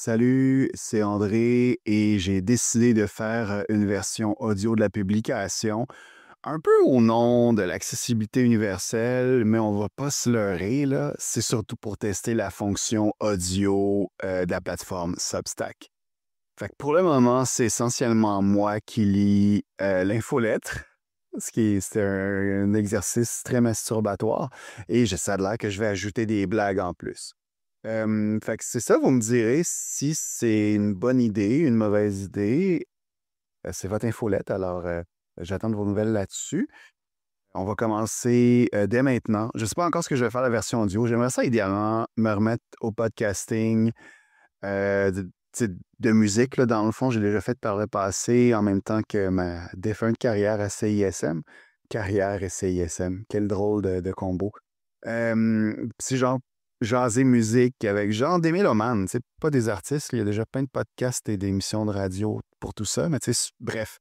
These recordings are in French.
Salut, c'est André et j'ai décidé de faire une version audio de la publication, un peu au nom de l'accessibilité universelle, mais on va pas se leurrer, là. C'est surtout pour tester la fonction audio de la plateforme Substack. Fait que pour le moment, c'est essentiellement moi qui lis l'infolettre, c'est un exercice très masturbatoire, et ça a l'air que je vais ajouter des blagues en plus. Fait que c'est ça, vous me direz si c'est une bonne idée, une mauvaise idée. C'est votre infolette, alors j'attends de vos nouvelles là-dessus. On va commencer dès maintenant. Je ne sais pas encore ce que je vais faire la version audio. J'aimerais ça idéalement me remettre au podcasting tu sais, de musique. Là, dans le fond, j'ai déjà fait par le passé en même temps que ma défunte carrière à CISM. Carrière et CISM, quel drôle de combo. C'est genre jaser musique avec genre des mélomanes, tu sais, pas des artistes. Il y a déjà plein de podcasts et d'émissions de radio pour tout ça, mais tu sais, bref.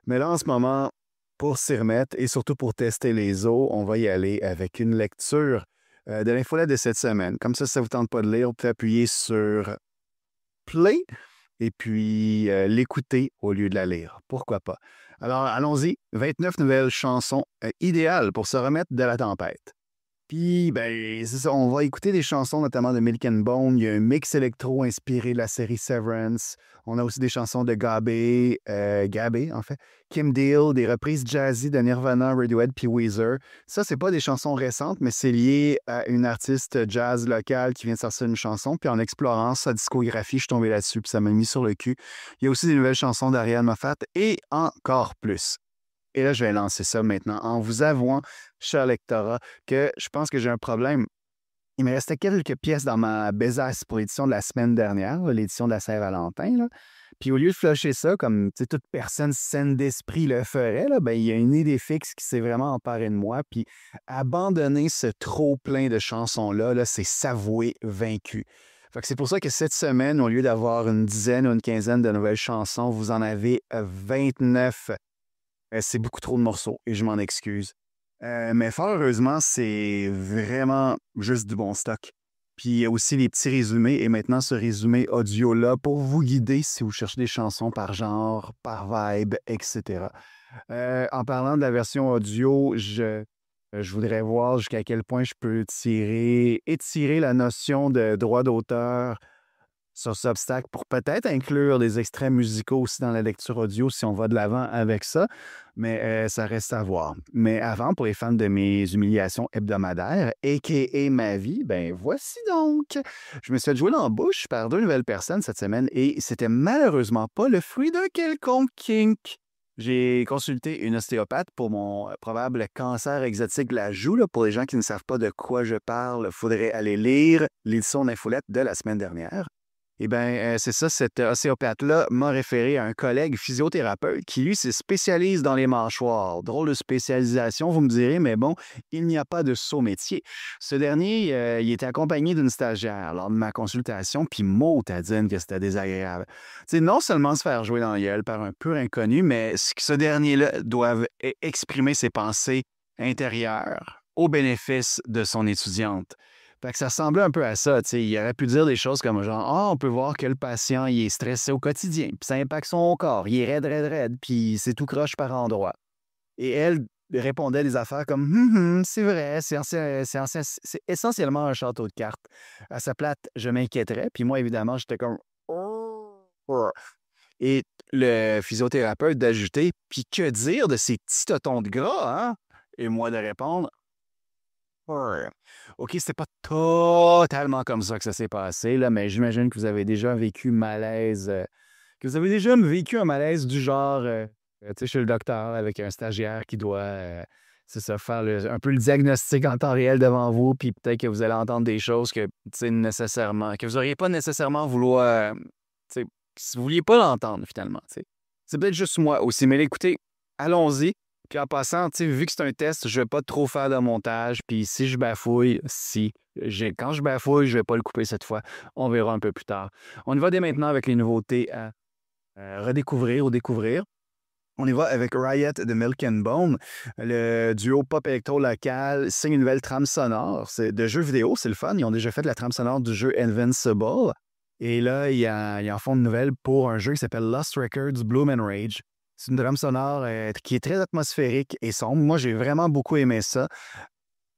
Mais là, en ce moment, pour s'y remettre et surtout pour tester les eaux, on va y aller avec une lecture de l'infolette de cette semaine. Comme ça, si ça ne vous tente pas de lire, vous pouvez appuyer sur play et puis l'écouter au lieu de la lire. Pourquoi pas? Alors, allons-y. 29 nouvelles chansons idéales pour se remettre de la tempête. Puis, ben, c'est ça, on va écouter des chansons notamment de Milk and Bone. Il y a un mix électro inspiré de la série Severance. On a aussi des chansons de Gabé, en fait, Kim Deal, des reprises jazzy de Nirvana, Radiohead puis Weezer. Ça, c'est pas des chansons récentes, mais c'est lié à une artiste jazz locale qui vient de sortir une chanson. Puis en explorant sa discographie, je suis tombé là-dessus, puis ça m'a mis sur le cul. Il y a aussi des nouvelles chansons d'Ariane Moffat et encore plus. Et là, je vais lancer ça maintenant en vous avouant, cher lectorat, que je pense que j'ai un problème. Il me restait quelques pièces dans ma besace pour l'édition de la semaine dernière, là, l'édition de la Saint-Valentin, là. Puis au lieu de flusher ça, comme tu sais, toute personne saine d'esprit le ferait, là, ben, il y a une idée fixe qui s'est vraiment emparée de moi. Puis abandonner ce trop-plein de chansons-là, là, c'est s'avouer vaincu. Fait que c'est pour ça que cette semaine, au lieu d'avoir une dizaine ou une quinzaine de nouvelles chansons, vous en avez 29. C'est beaucoup trop de morceaux et je m'en excuse. Mais fort heureusement, c'est vraiment juste du bon stock. Puis il y a aussi les petits résumés et maintenant ce résumé audio-là pour vous guider si vous cherchez des chansons par genre, par vibe, etc. En parlant de la version audio, je voudrais voir jusqu'à quel point je peux étirer la notion de droit d'auteur sur Substack pour peut-être inclure des extraits musicaux aussi dans la lecture audio si on va de l'avant avec ça, mais ça reste à voir. Mais avant, pour les fans de mes humiliations hebdomadaires, a.k.a. ma vie, ben voici donc. Je me suis fait jouer dans la bouche par deux nouvelles personnes cette semaine et c'était malheureusement pas le fruit d'un quelconque kink. J'ai consulté une ostéopathe pour mon probable cancer exotique de la joue. Là. Pour les gens qui ne savent pas de quoi je parle, il faudrait aller lire l'édition d'infolette de la semaine dernière. Eh bien, c'est ça, cet ostéopathe-là m'a référé à un collègue physiothérapeute qui, lui, se spécialise dans les mâchoires. Drôle de spécialisation, vous me direz, mais bon, il n'y a pas de saut métier. Ce dernier, il était accompagné d'une stagiaire lors de ma consultation, puis mot à dire que c'était désagréable. Tu sais, non seulement se faire jouer dans la gueule par un pur inconnu, mais ce dernier-là doit exprimer ses pensées intérieures au bénéfice de son étudiante. Fait que ça ressemblait un peu à ça, tu sais. Il aurait pu dire des choses comme genre, ah, on peut voir que le patient, il est stressé au quotidien, puis ça impacte son corps, il est raide, raide, raide, puis c'est tout croche par endroits. Et elle répondait des affaires comme, c'est vrai, c'est essentiellement un château de cartes. À sa plate, je m'inquiéterais, puis moi, évidemment, j'étais comme, et le physiothérapeute d'ajouter, puis que dire de ces petits totons de gras, hein? Et moi de répondre, ouais. OK, c'était pas totalement comme ça que ça s'est passé, là, mais j'imagine que vous avez déjà vécu malaise, que vous avez déjà vécu un malaise du genre, tu sais, chez le docteur avec un stagiaire qui doit, c'est ça, faire un peu le diagnostic en temps réel devant vous, puis peut-être que vous allez entendre des choses que, tu sais, nécessairement, que vous n'auriez pas nécessairement vouloir, tu sais, si vous vouliez pas l'entendre finalement, tu sais. C'est peut-être juste moi aussi, mais écoutez, allons-y. Puis en passant, tu sais, vu que c'est un test, je vais pas trop faire de montage. Puis si je bafouille, quand je bafouille, je vais pas le couper cette fois. On verra un peu plus tard. On y va dès maintenant avec les nouveautés à redécouvrir ou découvrir. On y va avec Riot de Milk and Bone. Le duo pop électro local signe une nouvelle trame sonore. C'est de jeux vidéo, c'est le fun. Ils ont déjà fait la trame sonore du jeu Invincible. Et là, ils en font une nouvelle pour un jeu qui s'appelle Lost Records Bloom and Rage. C'est une trame sonore qui est très atmosphérique et sombre. Moi, j'ai vraiment beaucoup aimé ça.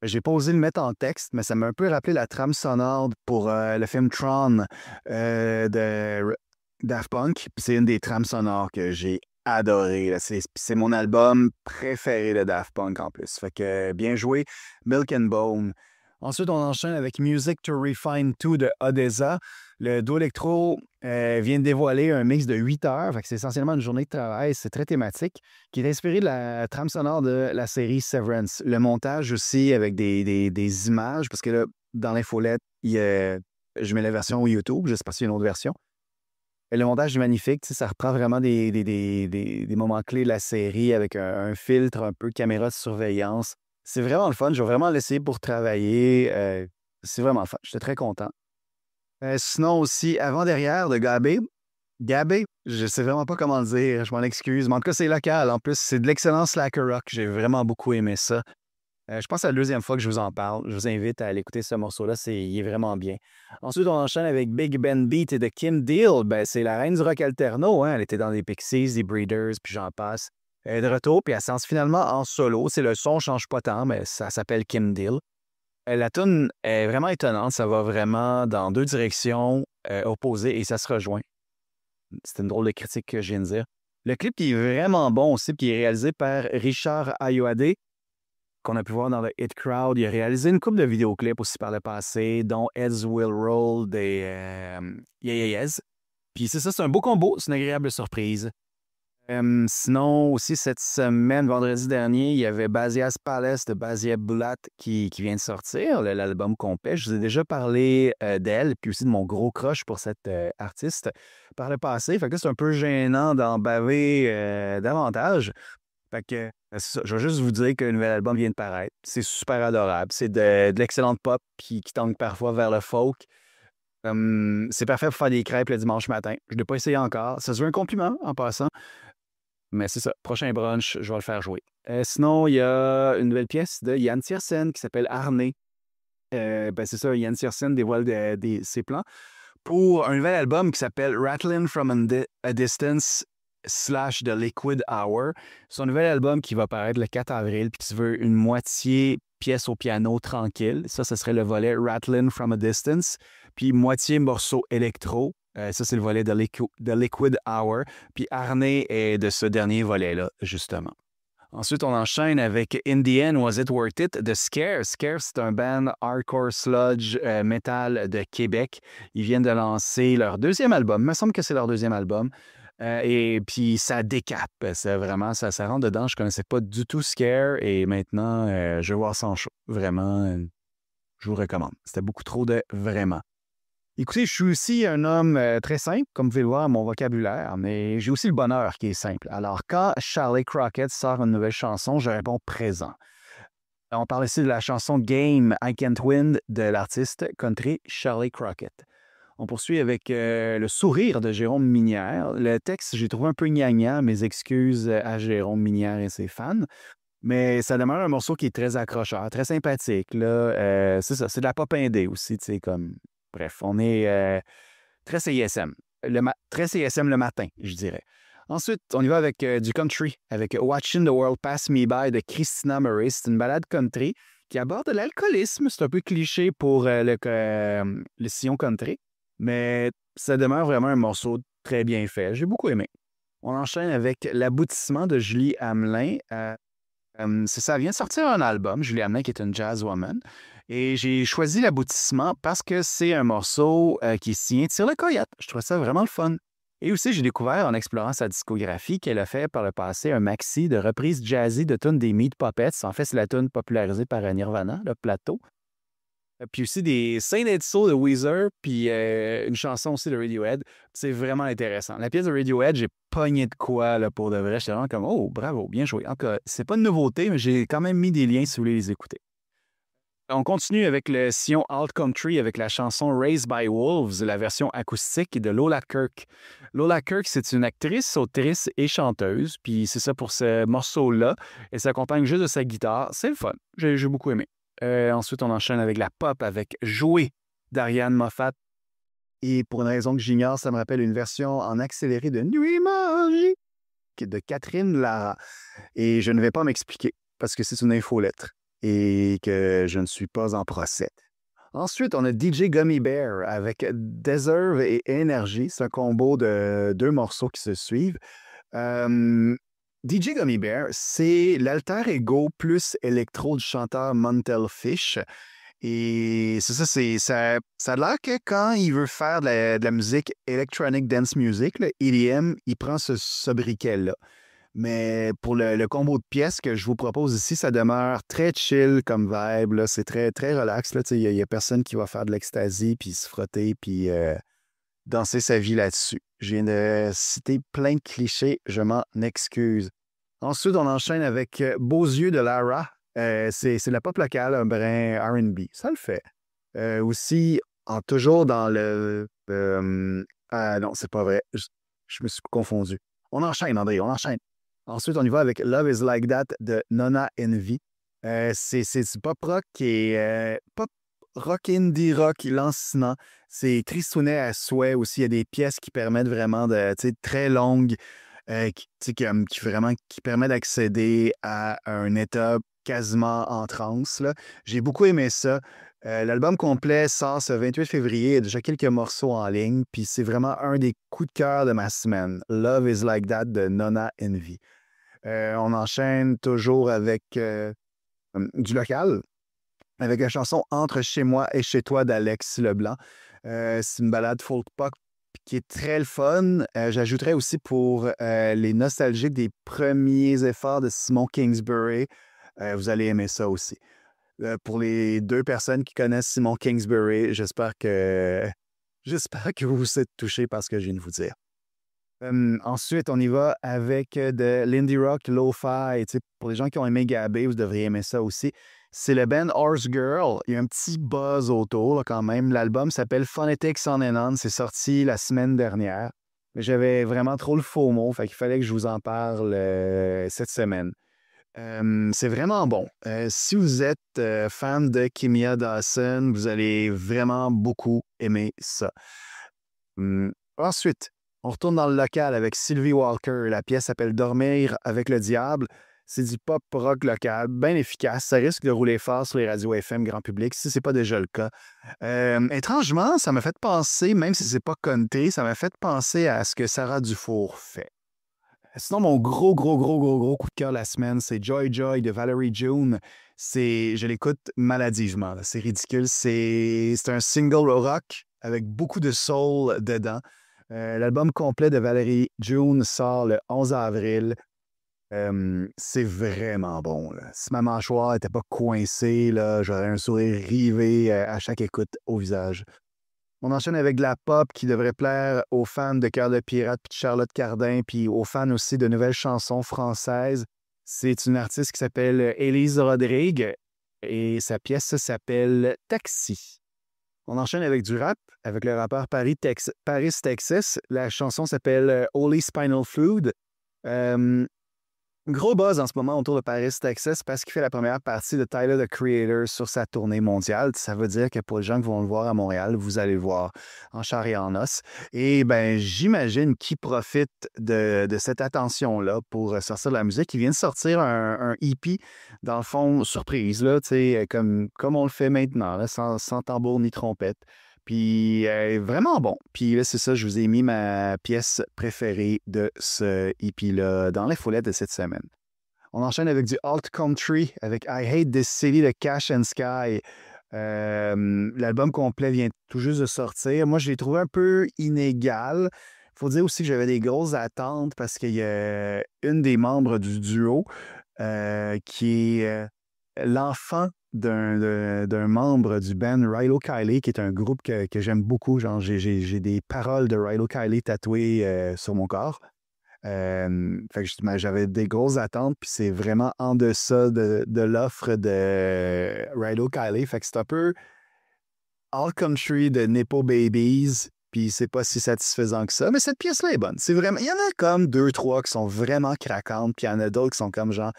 J'ai pas osé le mettre en texte, mais ça m'a un peu rappelé la trame sonore pour le film Tron de Daft Punk. Puis c'est une des trames sonores que j'ai adoré, là. C'est mon album préféré de Daft Punk en plus. Fait que bien joué, Milk and Bone. Ensuite, on enchaîne avec Music to Refine 2 de Odessa. Le duo électro vient de dévoiler un mix de 8 heures. Fait que c'est essentiellement une journée de travail. C'est très thématique, qui est inspiré de la trame sonore de la série Severance. Le montage aussi avec des images, parce que là, dans l'infolette, je mets la version YouTube, je sais pas s'il y a une autre version. Et le montage est magnifique, tu sais, ça reprend vraiment des moments clés de la série avec un filtre, un peu caméra de surveillance. C'est vraiment le fun, je vais vraiment l'essayer pour travailler. C'est vraiment le fun, j'étais très content. Sinon aussi, Avant-Derrière de Gabé. Gabé, je sais vraiment pas comment le dire, je m'en excuse, mais en tout cas, c'est local. En plus, c'est de l'excellent slacker rock, j'ai vraiment beaucoup aimé ça. Je pense que c'est la deuxième fois que je vous en parle. Je vous invite à aller écouter ce morceau-là, il est vraiment bien. Ensuite, on enchaîne avec Big Ben Beat et de Kim Deal. Ben, c'est la reine du rock alterno, hein? Elle était dans les Pixies, des Breeders, puis j'en passe. Elle est de retour, puis elle se lance finalement en solo. C'est le son change pas tant, mais ça s'appelle Kim Deal. La tune est vraiment étonnante. Ça va vraiment dans deux directions opposées et ça se rejoint. C'est une drôle de critique que je viens de dire. Le clip qui est vraiment bon aussi, qui est réalisé par Richard Ayoade, qu'on a pu voir dans le Hit Crowd. Il a réalisé une couple de vidéoclips aussi par le passé, dont Heads Will Roll des Yeah Yeah Yeahs. Puis c'est ça, c'est un beau combo, c'est une agréable surprise. Sinon, aussi, cette semaine, vendredi dernier, il y avait Basia's Palace de Basia Bulat qui vient de sortir, l'album complet. Je vous ai déjà parlé d'elle, puis aussi de mon gros crush pour cette artiste par le passé. Fait que là, c'est un peu gênant d'en baver davantage. Fait que, c'est ça. Je vais juste vous dire que le nouvel album vient de paraître. C'est super adorable. C'est de l'excellente pop qui tangue parfois vers le folk. C'est parfait pour faire des crêpes le dimanche matin. Je ne l'ai pas essayé encore. Ça se veut un compliment en passant. Mais c'est ça. Prochain brunch, je vais le faire jouer. Sinon, il y a une nouvelle pièce de Yann Tiersen qui s'appelle Arné. Ben c'est ça, Yann Tiersen dévoile ses plans pour un nouvel album qui s'appelle Rattlin' from a Distance / The Liquid Hour. C'est un nouvel album qui va paraître le 4 avril puis qui se veut une moitié pièce au piano tranquille. Ça, ce serait le volet Rattlin' from a Distance. Puis moitié morceau électro. Ça, c'est le volet de The Liquid Hour. Puis Arné est de ce dernier volet-là, justement. Ensuite, on enchaîne avec In the End, Was It Worth It de Scare. Scare, c'est un band hardcore sludge metal de Québec. Ils viennent de lancer leur deuxième album. Il me semble que c'est leur deuxième album. Et puis, ça décape. C'est vraiment, ça rentre dedans. Je ne connaissais pas du tout Scare. Et maintenant, je vais voir ça en show. Vraiment, je vous recommande. C'était beaucoup trop de vraiment. Écoutez, je suis aussi un homme très simple, comme vous pouvez le voir, mon vocabulaire, mais j'ai aussi le bonheur qui est simple. Alors, quand Charlie Crockett sort une nouvelle chanson, je réponds présent. On parle ici de la chanson Game I Can't Win de l'artiste country Charlie Crockett. On poursuit avec Le sourire de Jérôme Minière. Le texte, j'ai trouvé un peu gnangnan, mes excuses à Jérôme Minière et ses fans. Mais ça demeure un morceau qui est très accrocheur, très sympathique. Là. C'est ça, c'est de la pop indé aussi, tu sais, comme... Bref, on est très CISM. Très CISM le matin, je dirais. Ensuite, on y va avec du country, avec Watching the World Pass Me By de Christina Murray. C'est une balade country qui aborde l'alcoolisme. C'est un peu cliché pour le sillon country, mais ça demeure vraiment un morceau très bien fait. J'ai beaucoup aimé. On enchaîne avec L'aboutissement de Julie Hamelin. Ça vient de sortir un album, Julie Hamelin, qui est une jazzwoman. Et j'ai choisi L'aboutissement parce que c'est un morceau qui est signé Tire le Coyote. Je trouve ça vraiment le fun. Et aussi, j'ai découvert en explorant sa discographie qu'elle a fait par le passé un maxi de reprises jazzy de tunes des Meat Puppets. En fait, c'est la tune popularisée par Nirvana, le plateau. Puis aussi des Saint Dead Soul de Weezer, puis une chanson aussi de Radiohead. C'est vraiment intéressant. La pièce de Radiohead, j'ai pogné de quoi là, pour de vrai. J'étais vraiment comme « Oh, bravo, bien joué ». En tout cas, c'est pas une nouveauté, mais j'ai quand même mis des liens si vous voulez les écouter. On continue avec le sillon Alt Country avec la chanson Raised by Wolves, la version acoustique de Lola Kirk. Lola Kirk, c'est une actrice, autrice et chanteuse, puis c'est ça pour ce morceau-là. Elle s'accompagne juste de sa guitare. C'est le fun. J'ai beaucoup aimé. Ensuite, on enchaîne avec la pop avec Jouer d'Ariane Moffat. Et pour une raison que j'ignore, ça me rappelle une version en accéléré de Nuit magique de Catherine Lara. Et je ne vais pas m'expliquer parce que c'est une infolettre et que je ne suis pas en procès. Ensuite, on a DJ Gummy Bear avec Deserve et Énergie. C'est un combo de deux morceaux qui se suivent. DJ Gummy Bear, c'est l'alter ego plus électro du chanteur Montel Fish. Et c'est ça, ça a l'air que quand il veut faire de la musique electronic dance music, là, EDM, il prend ce briquet-là. Mais pour le combo de pièces que je vous propose ici, ça demeure très chill comme vibe, là. C'est très, très relax, là. Il y a personne qui va faire de l'ecstasy, puis se frotter, puis danser sa vie là-dessus. Je viens de citer plein de clichés, je m'en excuse. Ensuite, on enchaîne avec Beaux yeux de Lara. C'est la pop locale, un brin R&B. Ça le fait. Aussi, toujours dans le... ah non, c'est pas vrai. Je me suis confondu. On enchaîne, André, on enchaîne. Ensuite, on y va avec Love is Like That de Nona Envy. C'est du pop rock qui est pop rock indie rock lancinant. C'est tristounet à souhait aussi. Il y a des pièces qui permettent vraiment de, très longues, qui permet d'accéder à un état quasiment en transe, là. J'ai beaucoup aimé ça. L'album complet sort ce 28 février. Il y a déjà quelques morceaux en ligne. Puis c'est vraiment un des coups de cœur de ma semaine. Love is Like That de Nona Envy. On enchaîne toujours avec du local, avec la chanson Entre chez moi et chez toi d'Alex Leblanc. C'est une balade folk pop qui est très le fun. J'ajouterais aussi pour les nostalgiques des premiers efforts de Simon Kingsbury. Vous allez aimer ça aussi. Pour les deux personnes qui connaissent Simon Kingsbury, j'espère que vous vous êtes touchés par ce que je viens de vous dire. Ensuite, on y va avec de l'indie rock lo-fi. Pour les gens qui ont aimé Gabé, vous devriez aimer ça aussi. C'est le band Horse Girl. Il y a un petit buzz autour là, quand même. L'album s'appelle Phonetics On and On. C'est sorti la semaine dernière. Mais j'avais vraiment trop le faux mot, fait qu'il fallait que je vous en parle cette semaine. C'est vraiment bon. Si vous êtes fan de Kimia Dawson, vous allez vraiment beaucoup aimer ça. Ensuite, on retourne dans le local avec Sylvie Walker. La pièce s'appelle Dormir avec le diable. C'est du pop rock local, bien efficace. Ça risque de rouler fort sur les radios FM grand public, si ce n'est pas déjà le cas. Étrangement, ça m'a fait penser, même si c'est pas country, ça m'a fait penser à ce que Sarah Dufour fait. Sinon, mon gros coup de cœur la semaine, c'est Joy Joy de Valerie June. Je l'écoute maladivement, là. C'est ridicule. C'est un single rock avec beaucoup de soul dedans. L'album complet de Valerie June sort le 11 avril. C'est vraiment bon, là. Si ma mâchoire n'était pas coincée, là, j'aurais un sourire rivé à chaque écoute au visage. On enchaîne avec de la pop qui devrait plaire aux fans de Cœur de Pirate puis de Charlotte Cardin, puis aux fans aussi de nouvelles chansons françaises. C'est une artiste qui s'appelle Élise Rodrigue et sa pièce s'appelle Taxi. On enchaîne avec du rap, avec le rappeur Paris, Texas. La chanson s'appelle Holy Spinal Fluid. Gros buzz en ce moment autour de Paris, Texas, parce qu'il fait la première partie de Tyler, the Creator sur sa tournée mondiale. Ça veut dire que pour les gens qui vont le voir à Montréal, vous allez le voir en chair et en os. Et ben, j'imagine qu'il profite de cette attention-là pour sortir de la musique. Il vient de sortir un EP, dans le fond, surprise, là, comme on le fait maintenant, là, sans tambour ni trompette. Puis vraiment bon. Puis là, c'est ça, je vous ai mis ma pièce préférée de ce EP-là dans les foulettes de cette semaine. On enchaîne avec du alt country, avec I Hate This City de Cash and Sky. L'album complet vient tout juste de sortir. Moi, je l'ai trouvé un peu inégal. Il faut dire aussi que j'avais des grosses attentes parce qu'il y a une des membres du duo qui est l'enfant d'un membre du band Rilo Kiley, qui est un groupe que j'aime beaucoup. Genre, j'ai des paroles de Rilo Kiley tatouées sur mon corps. Fait que j'avais des grosses attentes, puis c'est vraiment en deçà de l'offre de Rilo Kiley. Fait que c'est un peu all country de Nepo Babies, puis c'est pas si satisfaisant que ça. Mais cette pièce-là est bonne. C'est vraiment... Il y en a comme 2-3 qui sont vraiment craquantes, puis il y en a d'autres qui sont comme genre...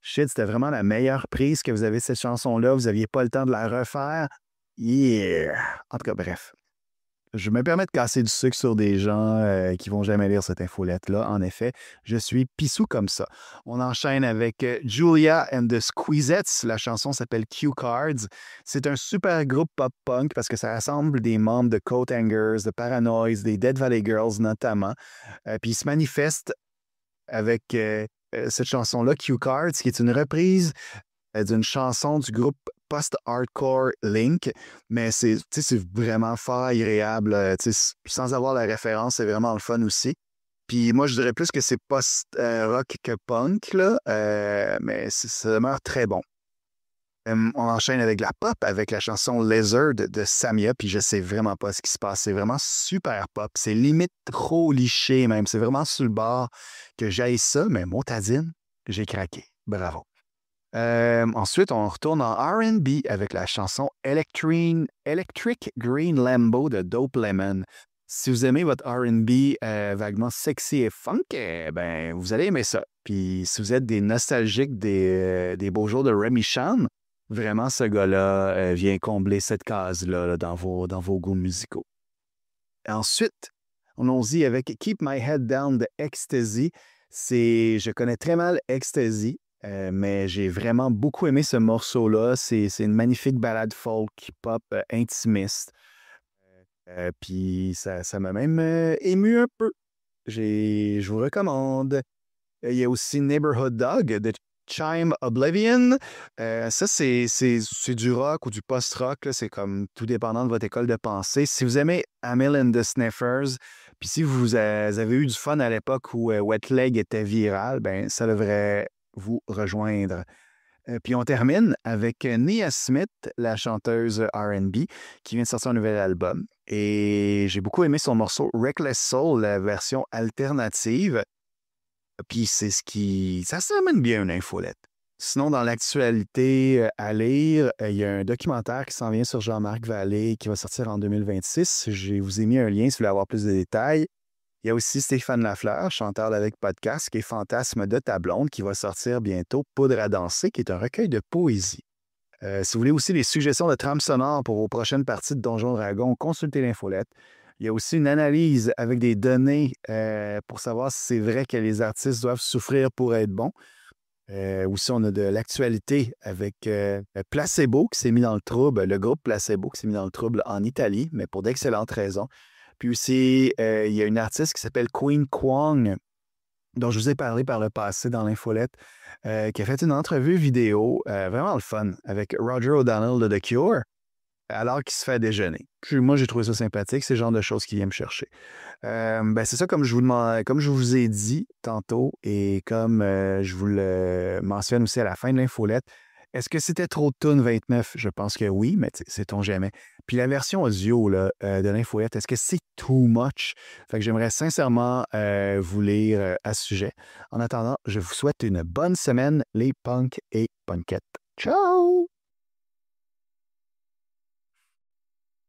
Shit, c'était vraiment la meilleure prise que vous avez de cette chanson-là. Vous n'aviez pas le temps de la refaire. Yeah! En tout cas, bref. Je me permets de casser du sucre sur des gens qui vont jamais lire cette infolette-là. En effet, je suis pissou comme ça. On enchaîne avec Julia and the Squeezettes. La chanson s'appelle Cue Cards. C'est un super groupe pop-punk parce que ça rassemble des membres de Coat Hangers, de Paranoids, des Dead Valley Girls notamment. Puis ils se manifestent avec cette chanson-là, Cue Cards, qui est une reprise d'une chanson du groupe post-hardcore Link, mais c'est vraiment fort agréable. Sans avoir la référence, c'est vraiment le fun aussi. Puis moi, je dirais plus que c'est post-rock que punk, là, mais ça demeure très bon. On enchaîne avec la pop, avec la chanson Lizard de Samia, puis je sais vraiment pas ce qui se passe. C'est vraiment super pop. C'est limite trop liché même. C'est vraiment sur le bord que j'aille ça, mais motadine, j'ai craqué. Bravo. Ensuite, on retourne en R&B avec la chanson Electric Green Lambo de Dope Lemon. Si vous aimez votre R&B vaguement sexy et funk, ben, vous allez aimer ça. Puis si vous êtes des nostalgiques des beaux jours de Remy Chan, vraiment, ce gars-là vient combler cette case-là là, dans vos goûts musicaux. Ensuite, on y avec Keep My Head Down de Ecstasy. Je connais très mal Ecstasy, mais j'ai vraiment beaucoup aimé ce morceau-là. C'est une magnifique ballade folk, pop, intimiste. Puis ça m'a même ému un peu. Je vous recommande. Il y a aussi Neighborhood Dog de Chime Oblivion. Ça, c'est du rock ou du post-rock. C'est comme tout dépendant de votre école de pensée. Si vous aimez Amel and the Sniffers, puis si vous avez eu du fun à l'époque où Wet Leg était viral, ben ça devrait vous rejoindre. Puis on termine avec Nia Smith, la chanteuse R&B, qui vient de sortir un nouvel album. Et j'ai beaucoup aimé son morceau Reckless Soul, la version alternative. Puis ça s'amène bien une infolette. Sinon, dans l'actualité à lire, il y a un documentaire qui s'en vient sur Jean-Marc Vallée qui va sortir en 2026. Je vous ai mis un lien si vous voulez avoir plus de détails. Il y a aussi Stéphane Lafleur, chanteur d'Avec Podcast, qui est Fantasme de ta blonde, qui va sortir bientôt Poudre à danser, qui est un recueil de poésie. Si vous voulez aussi des suggestions de trames sonores pour vos prochaines parties de Donjons Dragons, consultez l'infolette. Il y a aussi une analyse avec des données pour savoir si c'est vrai que les artistes doivent souffrir pour être bons. Aussi, on a de l'actualité avec Placebo qui s'est mis dans le trouble, le groupe Placebo qui s'est mis dans le trouble en Italie, mais pour d'excellentes raisons. Puis aussi, il y a une artiste qui s'appelle Queen Kwong, dont je vous ai parlé par le passé dans l'infolette, qui a fait une entrevue vidéo vraiment le fun avec Roger O'Donnell de The Cure, alors qu'il se fait déjeuner. Puis moi, j'ai trouvé ça sympathique, c'est le genre de choses qui vient me chercher. C'est ça, comme je vous ai dit tantôt, et comme je vous le mentionne aussi à la fin de l'infolette, est-ce que c'était trop de tunes 29? Je pense que oui, mais sait-on jamais. Puis la version audio là, de l'infolette, est-ce que c'est too much? Fait que j'aimerais sincèrement vous lire à ce sujet. En attendant, je vous souhaite une bonne semaine, les punks et punkettes. Ciao!